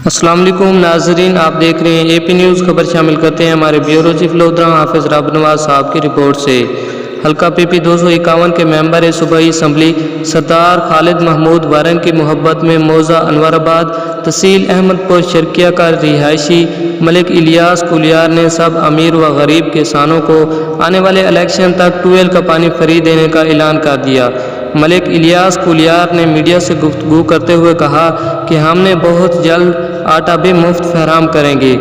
السلام علیکم ناظرین، آپ دیکھ رہے ہیں اے پی نیوز خبر شامل کرتے ہیں ہمارے بیورو چیف لودھرا حافظ رب نواز صاحب کی رپورٹ سے۔ حلقہ پی پی 251 کے ممبر صوبائی اسمبلی سردار خالد محمود وارن کی محبت میں موضع انور آباد تحصیل احمد پور شرقیہ کا رہائشی ملک الیاس کولیار نے سب امیر و غریب کسانوں کو آنے والے الیکشن تک ٹویل کا پانی فری دینے کا اعلان کر دیا۔ ملک الیاس کولیار نے میڈیا سے گفتگو کرتے ہوئے کہا کہ ہم نے بہت جلد آٹا بھی مفت فراہم کریں گے۔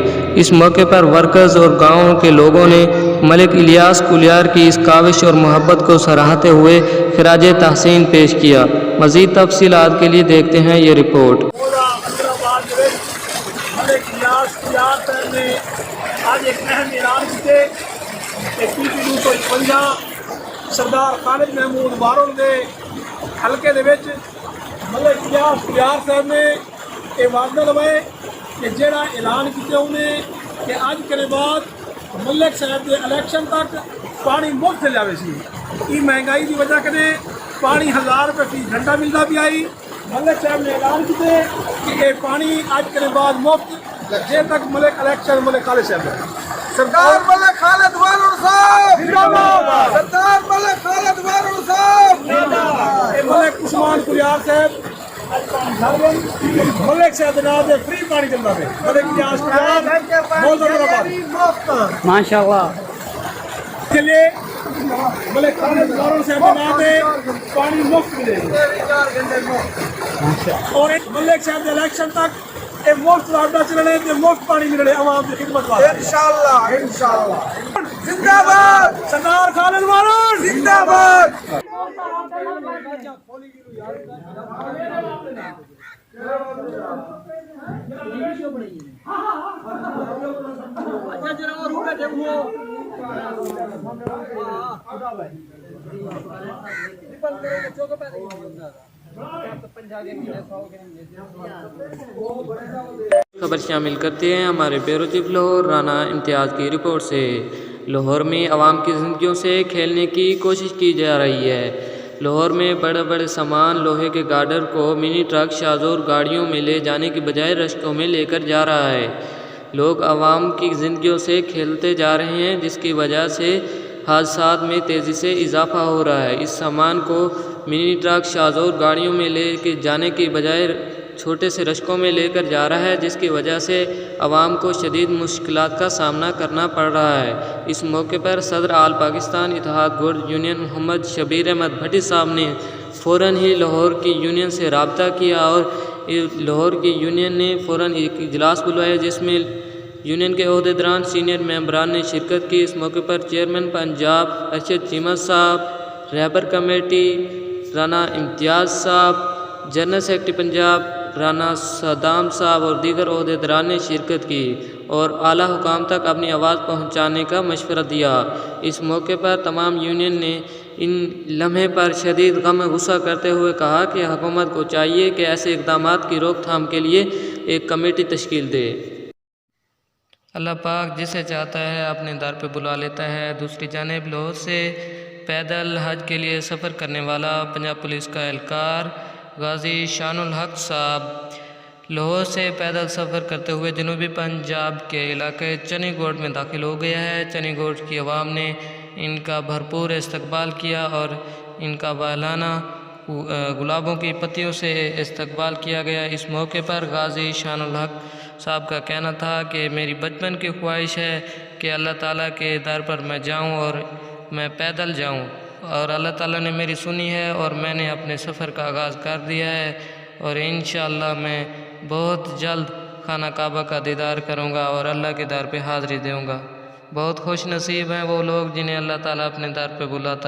اس موقع پر ورکرز اور گاؤں کے لوگوں نے ملک الیاس کولیار کی اس کاوش اور محبت کو سراہتے ہوئے خراج تحسین پیش کیا۔ مزید تفصیلات کے لیے دیکھتے ہیں یہ رپورٹ۔ ملک الیاس کولیار صاحب نے آج ایک اہم اعلان کیتے کہ پی پی 251 سردار خالد محمود وارن کے حلقے دے وچ ملک الیاس کولیار صاحب نے یہ وعدہ لوائے کہ جہاں اعلان کیتے انہیں کہ اج کے بعد ملک صاحب کے الیکشن تک پانی مفت جائے سی۔ یہ مہنگائی کی وجہ سے پانی 1000 روپے فی گھنٹہ ملتا پیا۔ ملک صاحب نے اعلان کیتے کہ یہ پانی اج کے بعد مفت جے تک ملک الیکشن ملک خالد صاحب ہے۔ سردار ملک خالد وارن صاحب زندہ باد، سردار ملک خالد وارن صاحب زندہ باد۔ ملک عثمان کولیار صاحب ملک صاحب جناب فری پانی چلتا ہے۔ ملک الیاس کولیار موجود ماشاءاللہ کے لیے ملک خالد وارن صاحب جناب پانی مفت ملے اور ملک صاحب کے الیکشن تک یہ مفت رابطہ چلنے کہ مفت پانی ملے عوام کی خدمت واسطے انشاءاللہ زندہ باد، سردار خالد وارن زندہ باد۔ خبر شامل کرتے ہیں ہمارے بیورو چیف لاہور رانا امتیاز کی رپورٹ سے۔ لاہور میں عوام کی زندگیوں سے کھیلنے کی کوشش کی جا رہی ہے۔ لاہور میں بڑے بڑے سامان لوہے کے گارڈر کو منی ٹرک شاہزور گاڑیوں میں لے جانے کی بجائے رشتوں میں لے کر جا رہا ہے۔ لوگ عوام کی زندگیوں سے کھیلتے جا رہے ہیں جس کی وجہ سے حادثات میں تیزی سے اضافہ ہو رہا ہے۔ اس سامان کو منی ٹرک شاہزور گاڑیوں میں لے کے جانے کی بجائے چھوٹے سے رشکوں میں لے کر جا رہا ہے جس کی وجہ سے عوام کو شدید مشکلات کا سامنا کرنا پڑ رہا ہے۔ اس موقع پر صدر آل پاکستان اتحاد گوڈ یونین محمد شبیر احمد بھٹی صاحب نے فوراً ہی لاہور کی یونین سے رابطہ کیا اور لاہور کی یونین نے فوراً ایک اجلاس بلوایا جس میں یونین کے عہدیداران سینئر ممبران نے شرکت کی۔ اس موقع پر چیئرمین پنجاب ارشد چیمہ صاحب، رہبر کمیٹی رانا امتیاز صاحب، general secretary Punjab Rana Saddam صاحب اور دیگر عہدیداران نے شرکت کی اور اعلیٰ حکام تک اپنی آواز پہنچانے کا مشورہ دیا۔ اس موقع پر تمام یونین نے ان لمحے پر شدید غم غصہ کرتے ہوئے کہا کہ حکومت کو چاہیے کہ ایسے اقدامات کی روک تھام کے لیے ایک کمیٹی تشکیل دے۔ اللہ پاک جسے چاہتا ہے اپنے در پہ بلا لیتا ہے۔ دوسری جانب لاہور سے پیدل حج کے لیے سفر کرنے والا پنجاب پولیس کا اہلکار غازی شان الحق صاحب لاہور سے پیدل سفر کرتے ہوئے جنوبی پنجاب کے علاقے چنی گوٹ میں داخل ہو گیا ہے۔ چنی گوٹ کی عوام نے ان کا بھرپور استقبال کیا اور ان کا والانہ گلابوں کی پتیوں سے استقبال کیا گیا۔ اس موقع پر غازی شان الحق صاحب کا کہنا تھا کہ میری بچپن کی خواہش ہے کہ اللہ تعالیٰ کے در پر میں جاؤں اور میں پیدل جاؤں اور اللہ تعالیٰ نے میری سنی ہے اور میں نے اپنے سفر کا آغاز کر دیا ہے اور انشاءاللہ میں بہت جلد خانہ کعبہ کا دیدار کروں گا اور اللہ کے در پہ حاضری دوں گا۔ بہت خوش نصیب ہیں وہ لوگ جنہیں اللہ تعالیٰ اپنے در پہ بلاتا ہے۔